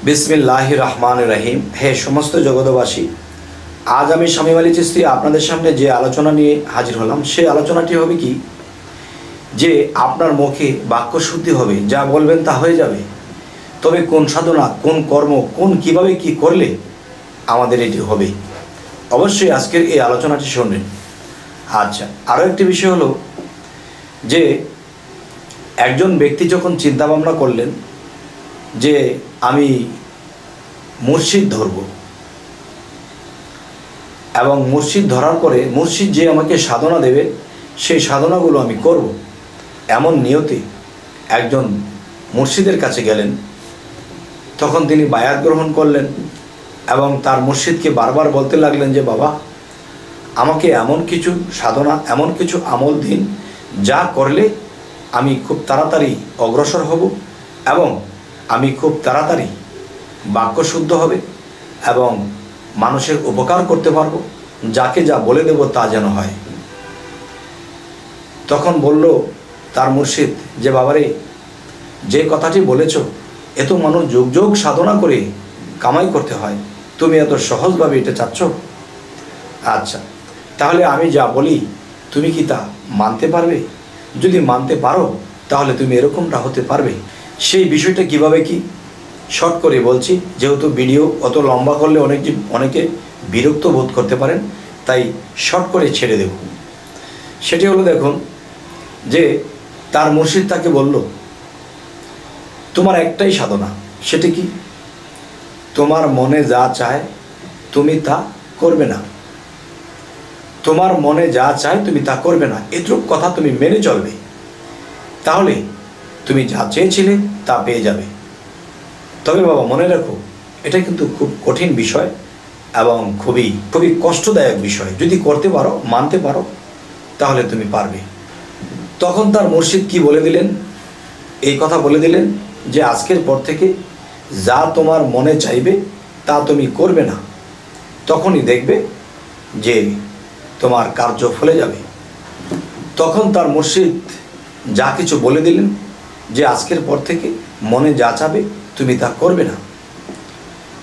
বিসমিল্লাহির রহমানির রহিম। হে সমস্ত জগতবাসী, আজ আমি শামীম আলী চিশতি আপনাদের সামনে যে আলোচনা নিয়ে হাজির হলাম, সেই আলোচনাটি হবে কি, যে আপনার মুখে বাক্য শুদ্ধি হবে, যা বলবেন তা হয়ে যাবে। তবে কোন সাধনা, কোন কর্ম, কোন কিভাবে কি করলে আমাদের এটি হবে, অবশ্যই আজকের এই আলোচনাটি শুনবেন। আচ্ছা, আরও একটি বিষয় হলো যে একজন ব্যক্তি যখন চিন্তা ভাবনা করলেন যে আমি মুর্শিদ ধরব, এবং মুর্শিদ ধরার পরে মুর্শিদ যে আমাকে সাধনা দেবে সেই সাধনাগুলো আমি করব, এমন নিয়তে একজন মুর্শিদের কাছে গেলেন। তখন তিনি বায়াত গ্রহণ করলেন এবং তার মুর্শিদকে বারবার বলতে লাগলেন যে বাবা, আমাকে এমন কিছু সাধনা, এমন কিছু আমল দিন, যা করলে আমি খুব তাড়াতাড়ি অগ্রসর হব এবং আমি খুব তাড়াতাড়ি বাক্য শুদ্ধ হবে এবং মানুষের উপকার করতে পারবো, যাকে যা বলে দেব তা যেন হয়। তখন বলল তার মুর্শিদ যে বাবারে, যে কথাটি বলেছ এ তো মানুষ যুগ যুগ সাধনা করে কামাই করতে হয়, তুমি এত সহজভাবে এটা চাচ্ছ? আচ্ছা, তাহলে আমি যা বলি তুমি কি তা মানতে পারবে? যদি মানতে পারো তাহলে তুমি এরকমটা হতে পারবে। সেই বিষয়টা কিভাবে কি শর্ট করে বলছি, যেহেতু ভিডিও অত লম্বা করলে অনেকে বিরক্ত বোধ করতে পারেন, তাই শর্ট করে ছেড়ে দেব। সেটি হলো, দেখুন যে তার মুর্শিদ তাকে বলল, তোমার একটাই সাধনা, সেটি কি? তোমার মনে যা চায় তুমি তা করবে না, তোমার মনে যা চায় তুমি তা করবে না, এটুকু কথা তুমি মেনে চলবে, তাহলে তুমি যা চেয়েছিলে তা পেয়ে যাবে। তবে বাবা মনে রাখো, এটা কিন্তু খুব কঠিন বিষয় এবং খুবই খুবই কষ্টদায়ক বিষয়। যদি করতে পারো, মানতে পারো, তাহলে তুমি পারবে। তখন তার মুর্শিদ কি বলে দিলেন? এই কথা বলে দিলেন যে আজকের পর থেকে যা তোমার মনে চাইবে তা তুমি করবে না, তখনই দেখবে যে তোমার কার্য ফলে যাবে। তখন তার মুর্শিদ যা কিছু বলে দিলেন যে আজকের পর থেকে মনে যা চাবে তুমি তা করবে না।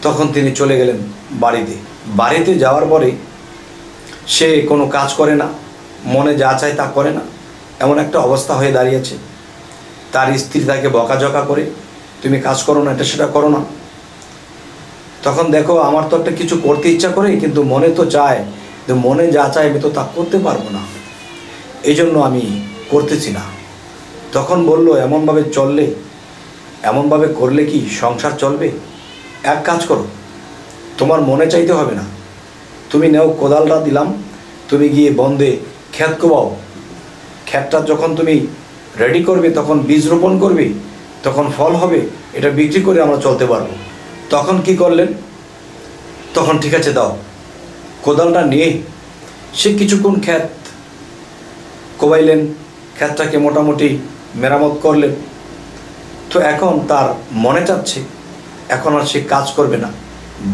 তখন তিনি চলে গেলেন বাড়িতে। বাড়িতে যাওয়ার পরে সে কোনো কাজ করে না, মনে যা চায় তা করে না, এমন একটা অবস্থা হয়ে দাঁড়িয়েছে। তার স্ত্রী তাকে বকাঝকা করে, তুমি কাজ করো না, এটা সেটা করো না। তখন দেখো, আমার তো একটা কিছু করতে ইচ্ছা করে, কিন্তু মনে তো চায়, যে মনে যা চায় আমি তো তা করতে পারবো না, এই জন্য আমি করতেছি না। তখন বলল, এমনভাবে চললে, এমনভাবে করলে কি সংসার চলবে? এক কাজ করো, তোমার মনে চাইতে হবে না, তুমি নেও কোদালটা দিলাম, তুমি গিয়ে বন্ধে ক্ষেত কোবাও। ক্ষেতটা যখন তুমি রেডি করবে, তখন বীজ রোপণ করবে, তখন ফল হবে, এটা বিক্রি করে আমরা চলতে পারবো। তখন কি করলেন? তখন ঠিক আছে দাও। কোদালটা নিয়ে সে কিছুক্ষণ ক্ষেত কোবাইলেন, ক্ষেতটাকে মোটামুটি মেরামত করলেন। তো এখন তার মনে চাচ্ছে এখন আর সে কাজ করবে না,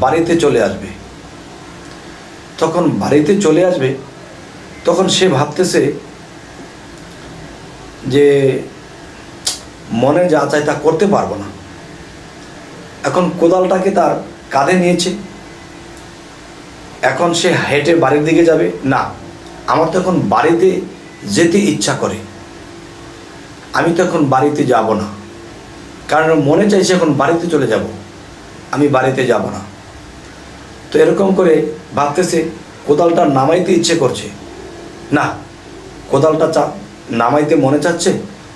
বাড়িতে চলে আসবে। তখন বাড়িতে চলে আসবে, তখন সে ভাবতেছে যে মনে যা চায় তা করতে পারবো না। এখন কোদালটাকে তার কাঁধে নিয়েছে, এখন সে হেঁটে বাড়ির দিকে যাবে। না, আমার তো এখন বাড়িতে যেতে ইচ্ছা করে, আমি তো এখন বাড়িতে যাব না, কারণ মনে চাইছে এখন বাড়িতে চলে যাব, আমি বাড়িতে যাব না। তো এরকম করে ভাবতেছে, কোদালটা নামাইতে ইচ্ছে করছে, না কোদালটা নামাইতে মনে চাচ্ছে,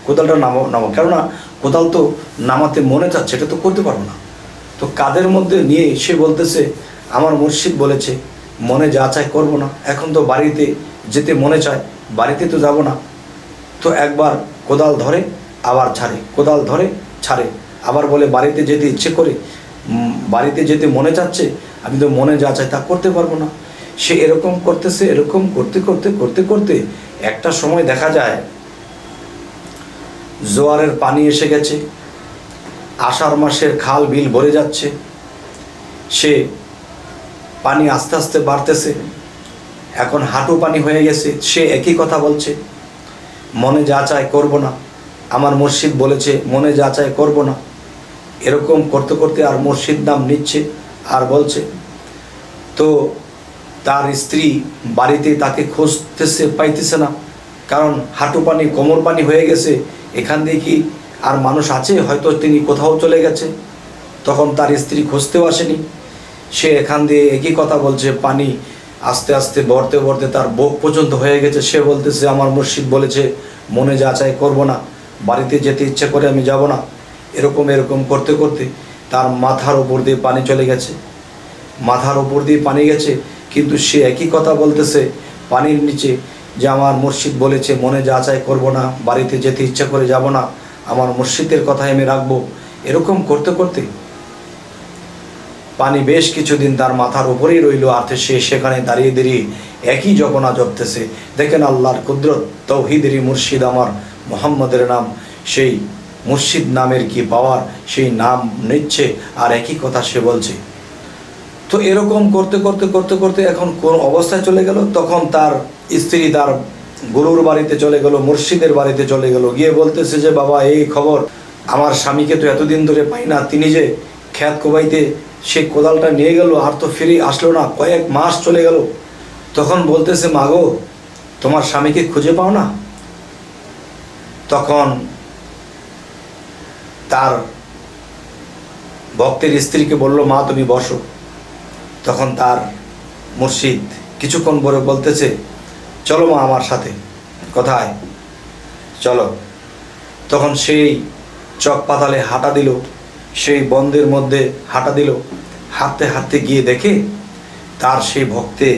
কোদালটা নামাও, কেননা কোদাল তো নামাতে মনে চাচ্ছে, এটা তো করতে পারবো না। তো কাঁধের মধ্যে নিয়ে সে বলতেছে, আমার মুর্শিদ বলেছে মনে যা চায় করবো না, এখন তো বাড়িতে যেতে মনে চায়, বাড়িতে তো যাব না। তো একবার কোদাল ধরে আবার ছাড়ে, কোদাল ধরে ছাড়ে, আবার বলে বাড়িতে যেতে ইচ্ছে করে, বাড়িতে যেতে মনে চাচ্ছে, আমি তো মনে যা চাই তা করতে পারবো না। সে এরকম করতেছে, এরকম করতে করতে করতে করতে একটা সময় দেখা যায় জোয়ারের পানি এসে গেছে, আষাঢ় মাসের খাল বিল ভরে যাচ্ছে, সে পানি আস্তে আস্তে বাড়তেছে, এখন হাঁটু পানি হয়ে গেছে। সে একই কথা বলছে, মনে যা চায় করব না, আমার মুর্শিদ বলেছে মনে যা চায় করব না। এরকম করতে করতে আর মুর্শিদ নাম নিচ্ছে আর বলছে। তো তার স্ত্রী বাড়িতে তাকে খুঁজতেছে, পাইতেছে না, কারণ হাঁটু পানি কোমর পানি হয়ে গেছে, এখান দিয়ে কি আর মানুষ আছে, হয়তো তিনি কোথাও চলে গেছে। তখন তার স্ত্রী খুঁজতেও আসেনি, সে এখান দিয়ে একই কথা বলছে, পানি আস্তে আস্তে বর্তে বর্তে তার বুক পর্যন্ত হয়ে গেছে। সে বলতেছে আমার মুর্শিদ বলেছে মনে যাচাই করব না, বাড়িতে যেতে ইচ্ছা করে আমি যাব না। এরকম এরকম করতে করতে তার মাথার ওপর দিয়ে পানি চলে গেছে, মাথার ওপর দিয়ে পানি গেছে, কিন্তু সে একই কথা বলতেছে পানির নিচে যে আমার মুর্শিদ বলেছে মনে যাচাই করব না, বাড়িতে যেতে ইচ্ছা করে যাব না, আমার মুর্শিদের কথাই আমি রাখবো। এরকম করতে করতে পানি বেশ কিছুদিন তার মাথার উপরেই রইল, আর সে সেখানে দাঁড়িয়ে দাঁড়িয়ে একই জপনা জপতেছে। দেখেন আল্লাহর কুদরত, তৌহিদেরই মুর্শিদ আমার মোহাম্মদের নাম, সেই মুর্শিদ নামের কি পাওয়ার, সেই নাম নিচ্ছে আর একই কথা সে বলছে। তো এরকম করতে করতে করতে করতে এখন কোন অবস্থায় চলে গেল, তখন তার স্ত্রী তার গুরুর বাড়িতে চলে গেল, মুর্শিদের বাড়িতে চলে গেল, গিয়ে বলতেছে যে বাবা এই খবর, আমার স্বামীকে তো এতদিন ধরে পাই না, তিনি যে খ্যাত কোবাইতে সেই কোদালটা নিয়ে গেল আর তো ফিরে আসলো না, কয়েক মাস চলে গেল। তখন বলতেছে মা গো, তোমার স্বামীকে খুঁজে পাও না? তখন তার ভক্তের স্ত্রীকে বলল মা তুমি বসো। তখন তার মুর্শিদ কিছুক্ষণ পরে বলতেছে চলো মা আমার সাথে। কোথায়? চলো। তখন সেই চক পাতালে হাঁটা দিল, সেই বন্দের মধ্যে হাঁটা দিল, হাঁটতে হাঁটতে গিয়ে দেখে তার সেই ভক্তে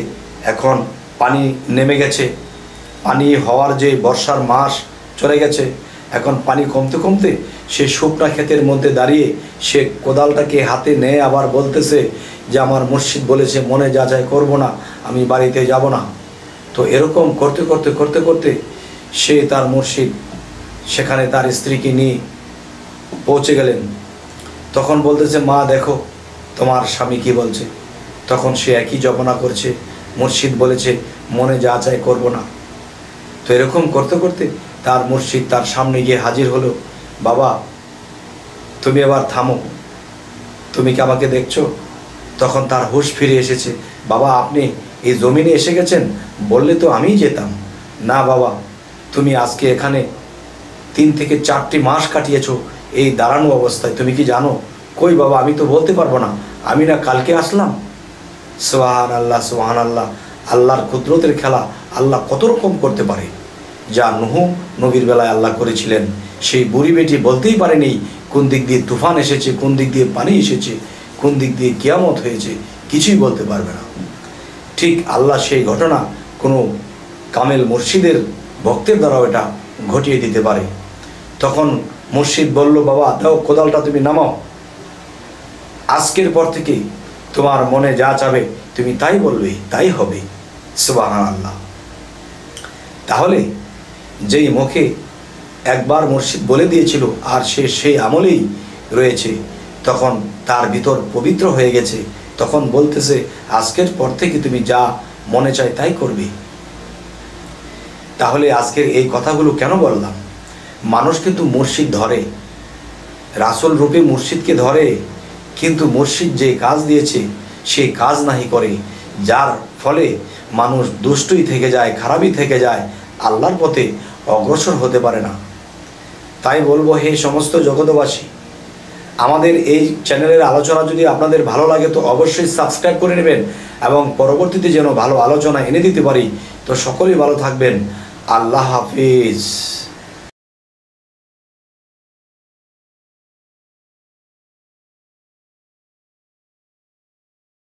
এখন পানি নেমে গেছে, পানি হওয়ার যে বর্ষার মাস চলে গেছে, এখন পানি কমতে কমতে সে শুকনা ক্ষেতের মধ্যে দাঁড়িয়ে সে কোদালটাকে হাতে নিয়ে আবার বলতেছে যে আমার মুর্শিদ বলেছে মনে যাচাই করব না, আমি বাড়িতে যাব না। তো এরকম করতে করতে করতে করতে সে তার মুর্শিদ সেখানে তার স্ত্রীকে নিয়ে পৌঁছে গেলেন। তখন বলতেছে মা দেখো তোমার স্বামী কি বলছে। তখন সে একই জপনা করছে, মুর্শিদ বলেছে মনে যাচাই করব না। তো এরকম করতে করতে তার মুর্শিদ তার সামনে গিয়ে হাজির হলো। বাবা তুমি এবার থামো, তুমি কি আমাকে দেখছো? তখন তার হুঁশ ফিরে এসেছে। বাবা আপনি এই জমিনে এসে গেছেন, বললে তো আমিই যেতাম। না বাবা, তুমি আজকে এখানে 3 থেকে 4টি মাস কাটিয়েছো এই দাঁড়ানো অবস্থায়, তুমি কি জানো? কই বাবা, আমি তো বলতে পারবো না, আমি না কালকে আসলাম। সুবহান আল্লাহ, সুবহান আল্লাহ, আল্লাহর কুদরতের খেলা, আল্লাহ কত রকম করতে পারে। যা নূহ নবীর বেলায় আল্লাহ করেছিলেন, সেই বুড়ি বেটি বলতেই পারেনি কোন দিক দিয়ে তুফান এসেছে, কোন দিক দিয়ে পানি এসেছে, কোন দিক দিয়ে কিয়ামত হয়েছে, কিছুই বলতে পারবে না। ঠিক আল্লাহ সেই ঘটনা কোনো কামেল মুর্শিদের ভক্তের দ্বারাও এটা ঘটিয়ে দিতে পারে। তখন মুর্শিদ বলল বাবা দাও কোদালটা তুমি নামাও, আজকের পর থেকে তোমার মনে যা চাবে তুমি তাই বলবে, তাই হবে। সুবহানাল্লাহ। তাহলে যেই মুখে একবার মুর্শিদ বলে দিয়েছিল আর সে সেই আমলেই রয়েছে, তখন তার ভিতর পবিত্র হয়ে গেছে। তখন বলতেছে আজকের পর থেকে তুমি যা মনে চায় তাই করবে। তাহলে আজকের এই কথাগুলো কেন বললাম? মানুষ কিন্তু মুর্শিদ ধরে, রাসূল রূপে মুর্শিদকে ধরে, কিন্তু মুর্শিদ যে কাজ দিয়েছে সেই কাজ নাহি করে, যার ফলে মানুষ দুষ্টই থেকে যায়, খারাপই থেকে যায়, আল্লাহর পথে অগ্রসর হতে পারে না। তাই বলবো হে সমস্ত জগতবাসী, আমাদের এই চ্যানেলের আলোচনা যদি আপনাদের ভালো লাগে তো অবশ্যই সাবস্ক্রাইব করে নেবেন, এবং পরবর্তীতে যেন ভালো আলোচনা এনে দিতে পারি। তো সকলেই ভালো থাকবেন। আল্লাহ হাফিজ।